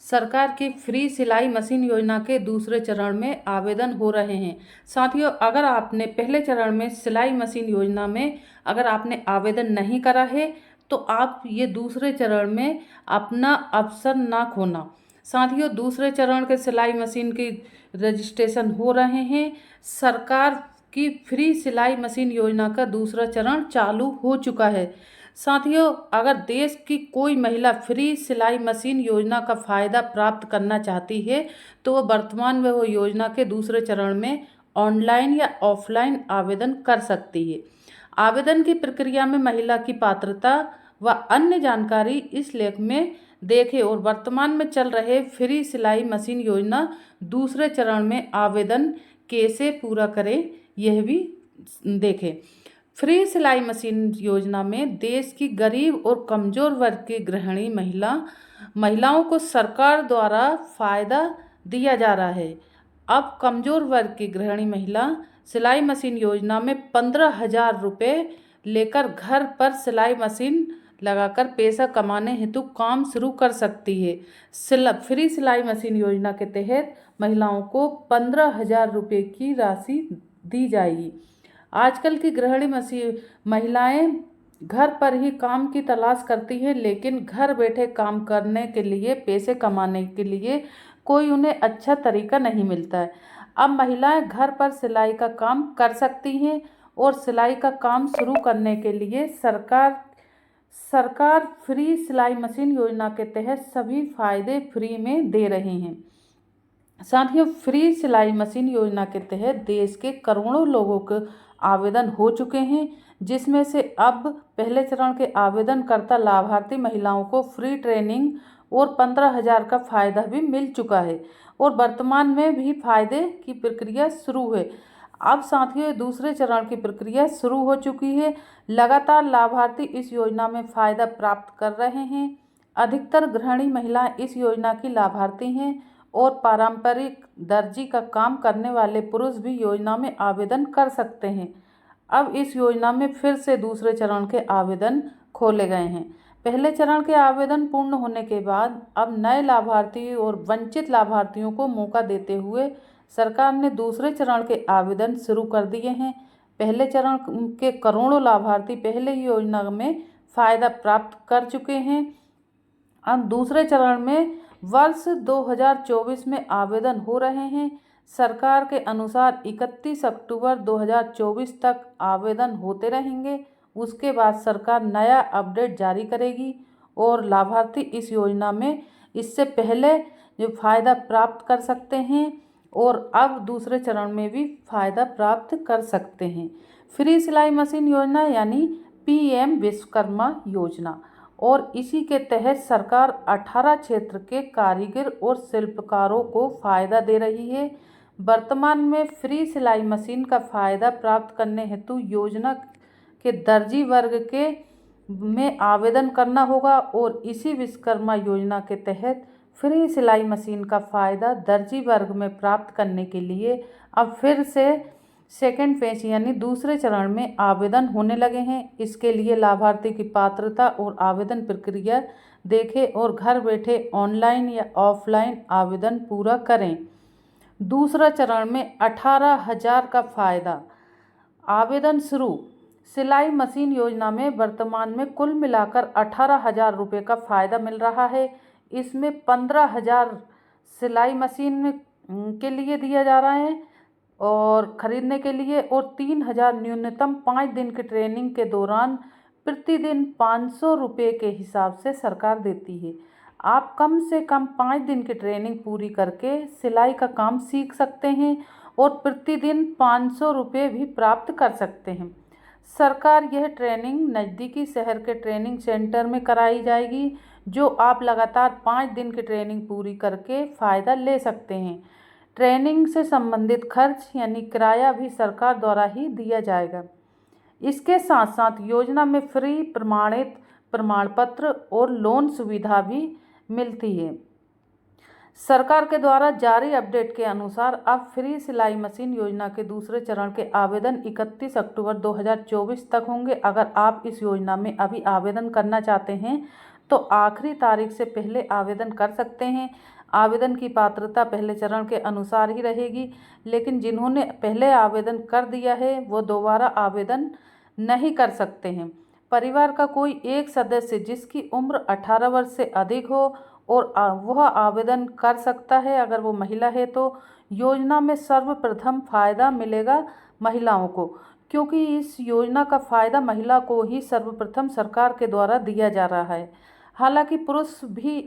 सरकार की फ्री सिलाई मशीन योजना के दूसरे चरण में आवेदन हो रहे हैं। साथियों, अगर आपने पहले चरण में सिलाई मशीन योजना में अगर आपने आवेदन नहीं करा है तो आप ये दूसरे चरण में अपना अवसर ना खोना। साथियों, दूसरे चरण के सिलाई मशीन की रजिस्ट्रेशन हो रहे हैं। सरकार की फ्री सिलाई मशीन योजना का दूसरा चरण चालू हो चुका है। साथियों, अगर देश की कोई महिला फ्री सिलाई मशीन योजना का फ़ायदा प्राप्त करना चाहती है तो वह वर्तमान में वो योजना के दूसरे चरण में ऑनलाइन या ऑफलाइन आवेदन कर सकती है। आवेदन की प्रक्रिया में महिला की पात्रता व अन्य जानकारी इस लेख में देखें और वर्तमान में चल रहे फ्री सिलाई मशीन योजना दूसरे चरण में आवेदन कैसे पूरा करें यह भी देखें। फ्री सिलाई मशीन योजना में देश की गरीब और कमज़ोर वर्ग की गृहिणी महिलाओं को सरकार द्वारा फ़ायदा दिया जा रहा है। अब कमज़ोर वर्ग की गृहिणी महिला सिलाई मशीन योजना में 15,000 रुपये लेकर घर पर सिलाई मशीन लगाकर पैसा कमाने हेतु काम शुरू कर सकती है। फ्री सिलाई मशीन योजना के तहत महिलाओं को 15,000 रुपये की राशि दी जाएगी। आजकल की गृहिणी महिलाएं घर पर ही काम की तलाश करती हैं, लेकिन घर बैठे काम करने के लिए, पैसे कमाने के लिए कोई उन्हें अच्छा तरीका नहीं मिलता है। अब महिलाएं घर पर सिलाई का काम कर सकती हैं और सिलाई का काम शुरू करने के लिए सरकार फ्री सिलाई मशीन योजना के तहत सभी फायदे फ्री में दे रहे हैं। साथियों, फ्री सिलाई मशीन योजना के तहत देश के करोड़ों लोगों के आवेदन हो चुके हैं, जिसमें से अब पहले चरण के आवेदनकर्ता लाभार्थी महिलाओं को फ्री ट्रेनिंग और 15,000 का फ़ायदा भी मिल चुका है और वर्तमान में भी फ़ायदे की प्रक्रिया शुरू है। अब साथियों, दूसरे चरण की प्रक्रिया शुरू हो चुकी है। लगातार लाभार्थी इस योजना में फ़ायदा प्राप्त कर रहे हैं। अधिकतर गृहिणी महिलाएं इस योजना की लाभार्थी हैं और पारंपरिक दर्जी का काम करने वाले पुरुष भी योजना में आवेदन कर सकते हैं। अब इस योजना में फिर से दूसरे चरण के आवेदन खोले गए हैं। पहले चरण के आवेदन पूर्ण होने के बाद अब नए लाभार्थी और वंचित लाभार्थियों को मौका देते हुए सरकार ने दूसरे चरण के आवेदन शुरू कर दिए हैं। पहले चरण के करोड़ों लाभार्थी पहले ही योजना में फ़ायदा प्राप्त कर चुके हैं। अब दूसरे चरण में वर्ष 2024 में आवेदन हो रहे हैं। सरकार के अनुसार 31 अक्टूबर 2024 तक आवेदन होते रहेंगे। उसके बाद सरकार नया अपडेट जारी करेगी और लाभार्थी इस योजना में इससे पहले जो फ़ायदा प्राप्त कर सकते हैं और अब दूसरे चरण में भी फ़ायदा प्राप्त कर सकते हैं। फ्री सिलाई मशीन योजना यानी PM विश्वकर्मा योजना, और इसी के तहत सरकार 18 क्षेत्र के कारीगर और शिल्पकारों को फ़ायदा दे रही है। वर्तमान में फ्री सिलाई मशीन का फ़ायदा प्राप्त करने हेतु योजना के दर्जी वर्ग के में आवेदन करना होगा और इसी विश्वकर्मा योजना के तहत फ्री सिलाई मशीन का फ़ायदा दर्जी वर्ग में प्राप्त करने के लिए अब फिर से सेकेंड फेज यानी दूसरे चरण में आवेदन होने लगे हैं। इसके लिए लाभार्थी की पात्रता और आवेदन प्रक्रिया देखें और घर बैठे ऑनलाइन या ऑफलाइन आवेदन पूरा करें। दूसरा चरण में 18,000 का फ़ायदा। आवेदन शुरू। सिलाई मशीन योजना में वर्तमान में कुल मिलाकर 18,000 रुपये का फ़ायदा मिल रहा है। इसमें 15,000 सिलाई मशीन के लिए दिया जा रहा है और ख़रीदने के लिए, और 3,000 न्यूनतम 5 दिन की ट्रेनिंग के दौरान प्रतिदिन 500 रुपये के हिसाब से सरकार देती है। आप कम से कम 5 दिन की ट्रेनिंग पूरी करके सिलाई का काम सीख सकते हैं और प्रतिदिन 500 रुपये भी प्राप्त कर सकते हैं। सरकार यह ट्रेनिंग नज़दीकी शहर के ट्रेनिंग सेंटर में कराई जाएगी, जो आप लगातार 5 दिन की ट्रेनिंग पूरी करके फ़ायदा ले सकते हैं। ट्रेनिंग से संबंधित खर्च यानी किराया भी सरकार द्वारा ही दिया जाएगा। इसके साथ साथ योजना में फ्री प्रमाणित प्रमाण पत्र और लोन सुविधा भी मिलती है। सरकार के द्वारा जारी अपडेट के अनुसार अब फ्री सिलाई मशीन योजना के दूसरे चरण के आवेदन 31 अक्टूबर 2024 तक होंगे। अगर आप इस योजना में अभी आवेदन करना चाहते हैं तो आखिरी तारीख से पहले आवेदन कर सकते हैं। आवेदन की पात्रता पहले चरण के अनुसार ही रहेगी, लेकिन जिन्होंने पहले आवेदन कर दिया है वो दोबारा आवेदन नहीं कर सकते हैं। परिवार का कोई एक सदस्य जिसकी उम्र 18 वर्ष से अधिक हो और वह आवेदन कर सकता है। अगर वो महिला है तो योजना में सर्वप्रथम फ़ायदा मिलेगा महिलाओं को, क्योंकि इस योजना का फ़ायदा महिला को ही सर्वप्रथम सरकार के द्वारा दिया जा रहा है। हालांकि पुरुष भी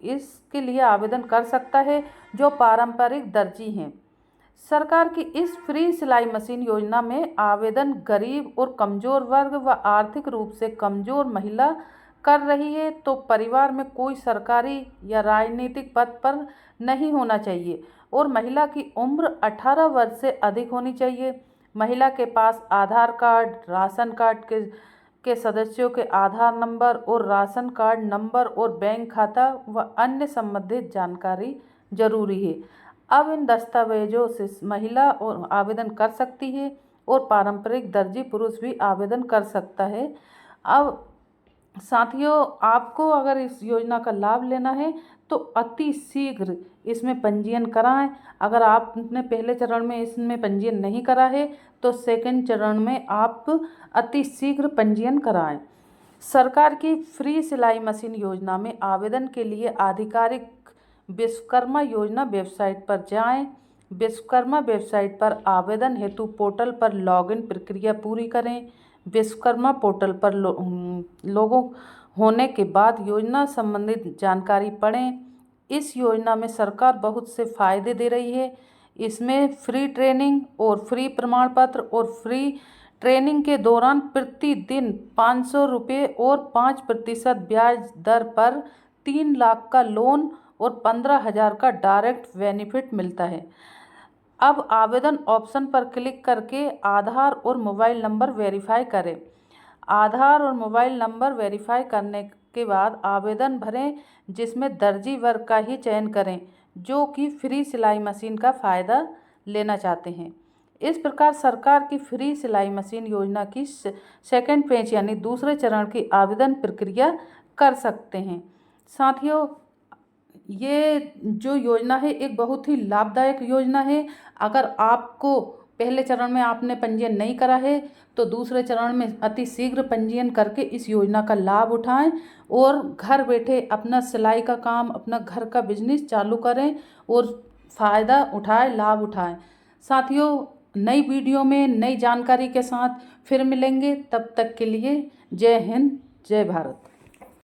इसके लिए आवेदन कर सकता है जो पारंपरिक दर्जी हैं। सरकार की इस फ्री सिलाई मशीन योजना में आवेदन गरीब और कमज़ोर वर्ग व आर्थिक रूप से कमज़ोर महिला कर रही है, तो परिवार में कोई सरकारी या राजनीतिक पद पर नहीं होना चाहिए और महिला की उम्र 18 वर्ष से अधिक होनी चाहिए। महिला के पास आधार कार्ड, राशन कार्ड के सदस्यों के आधार नंबर और राशन कार्ड नंबर और बैंक खाता व अन्य संबंधित जानकारी जरूरी है। अब इन दस्तावेजों से महिला और आवेदन कर सकती है और पारंपरिक दर्जी पुरुष भी आवेदन कर सकता है। अब साथियों, आपको अगर इस योजना का लाभ लेना है तो अति शीघ्र इसमें पंजीयन कराएं। अगर आपने पहले चरण में इसमें पंजीयन नहीं करा है तो सेकंड चरण में आप अति शीघ्र पंजीयन कराएं। सरकार की फ्री सिलाई मशीन योजना में आवेदन के लिए आधिकारिक विश्वकर्मा योजना वेबसाइट पर जाएं। विश्वकर्मा वेबसाइट पर आवेदन हेतु पोर्टल पर लॉगिन प्रक्रिया पूरी करें। विश्वकर्मा पोर्टल पर लोगों होने के बाद योजना संबंधित जानकारी पढ़ें। इस योजना में सरकार बहुत से फ़ायदे दे रही है। इसमें फ्री ट्रेनिंग और फ्री प्रमाण पत्र और फ्री ट्रेनिंग के दौरान प्रतिदिन 500 रुपये और 5% ब्याज दर पर 3 लाख का लोन और 15,000 का डायरेक्ट बेनिफिट मिलता है। अब आवेदन ऑप्शन पर क्लिक करके आधार और मोबाइल नंबर वेरीफाई करें। आधार और मोबाइल नंबर वेरीफाई करने के बाद आवेदन भरें, जिसमें दर्जी वर्ग का ही चयन करें जो कि फ्री सिलाई मशीन का फ़ायदा लेना चाहते हैं। इस प्रकार सरकार की फ्री सिलाई मशीन योजना की सेकंड फेज यानी दूसरे चरण की आवेदन प्रक्रिया कर सकते हैं। साथियों, ये जो योजना है एक बहुत ही लाभदायक योजना है। अगर आपको पहले चरण में आपने पंजीयन नहीं करा है तो दूसरे चरण में अति शीघ्र पंजीयन करके इस योजना का लाभ उठाएं और घर बैठे अपना सिलाई का काम, अपना घर का बिजनेस चालू करें और फ़ायदा उठाएं, लाभ उठाएं। साथियों, नई वीडियो में नई जानकारी के साथ फिर मिलेंगे। तब तक के लिए जय हिंद, जय भारत।